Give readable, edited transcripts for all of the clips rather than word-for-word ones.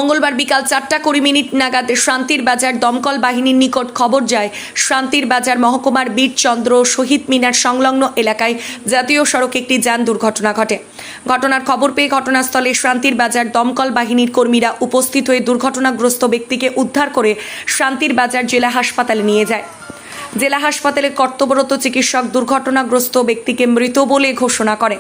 মঙ্গলবার বিকাল 4:20 নাগাদ শান্তির বাজার দমকল বাহিনীর নিকট খবর যায় শান্তির বাজার মহকুমার বীরচন্দ্র শহীদ মিনার সংলগ্ন এলাকায় জাতীয় সড়কে একটি যান দুর্ঘটনা ঘটে। ঘটনার খবর পেয়ে ঘটনাস্থলে শান্তির বাজার দমকল বাহিনীর কর্মীরা উপস্থিত হয়ে দুর্ঘটনাগ্রস্ত ব্যক্তিকে উদ্ধার করে শান্তির বাজার জেলা হাসপাতালে নিয়ে যায়। জেলা হাসপাতালে কর্তব্যরত চিকিৎসক দুর্ঘটনাগ্রস্ত ব্যক্তিকে মৃত বলে ঘোষণা করে।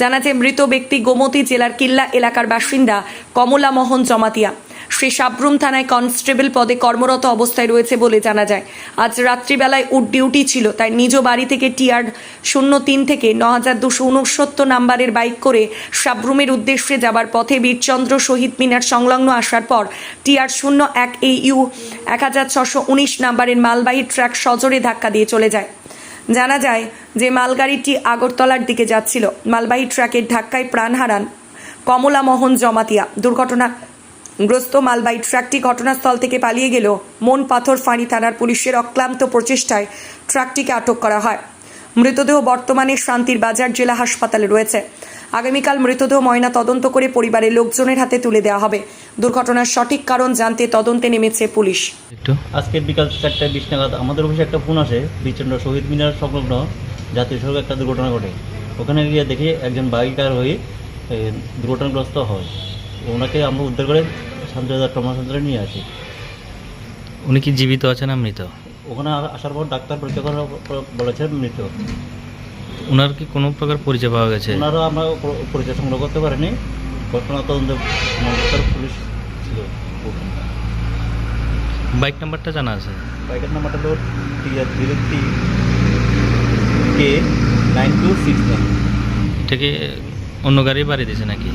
জানা যায় মৃত ব্যক্তি গোমতী জেলার কিল্লা এলাকার বাসিন্দা কমলা মোহন জমাতিয়া। সে সাবরুম থানায় কনস্টেবল পদে কর্মরত অবস্থায় রয়েছে বলে জানা যায়। আজ রাত্রিবেলায় ডিউটি ছিল, তাই নিজ বাড়ি থেকে টিআর 03 থেকে 9269 নাম্বারের বাইক করে সাবরুমের উদ্দেশ্যে যাবার পথে বীরচন্দ্র শহীদ মিনার সংলগ্ন আসার পর টিআর 01 AU 1619 নাম্বারের মালবাহী ট্রাক সজোরে ধাক্কা দিয়ে চলে যায়। জানা যায় যে মালগাড়িটি আগরতলার দিকে যাচ্ছিল। মালবাহী ট্রাকের ধাক্কায় প্রাণ হারান কমলা মোহন জমাতিয়া। দুর্ঘটনাগ্রস্ত মালবাহী ট্রাকটি ঘটনাস্থল থেকে পালিয়ে গেলেও মন পাথর ফাঁড়ি থানার পুলিশের অক্লান্ত প্রচেষ্টায় ট্রাকটিকে আটক করা হয়। মৃতদেহ বর্তমানে শান্তির বাজার জেলা হাসপাতালে রয়েছে। আগামীকাল মৃতদেহ ময়না তদন্ত করে পরিবারের লোকজনের হাতে তুলে দেওয়া হবে। দুর্ঘটনার সঠিক কারণ জানতে তদন্তে নেমেছে পুলিশ। আজকে বিকাল 4:20 নাগাদ আমাদের অফিসে একটা ফোন আসে, বীরচন্দ্র শহীদ মিনার সংলগ্ন জাতীয় সড়কে একটা দুর্ঘটনা ঘটে। ওখানে গিয়ে দেখি একজন বাইকার হয়ে দুর্ঘটনাগ্রস্ত হয়। ওনাকে আমরা উদ্ধার করে শান্তিবাজার ট্রমা সেন্টারে নিয়ে আসি। উনি কি জীবিত আছেন না মৃত? ওখানে আসার পর ডাক্তার পরীক্ষা করার পর বলেছেন মৃত। ওনার কি কোনো প্রকার পরিচয় পাওয়া গেছে? ওনারও আমরা পরিচয় সংগ্রহ করতে পারিনি। ঘটনা তদন্ত পুলিশ ছিল। বাইক নাম্বারটা জানা আছে? বাইকের নাম্বারটা হলো TR03K9269। থেকে অন্য গাড়ি বাড়ি দিয়েছে নাকি?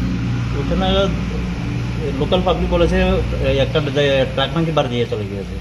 ওখানে লোকাল পাবলিক বলেছে একটা ট্রাক নাকি বাড়ি দিয়ে চলে গিয়েছে।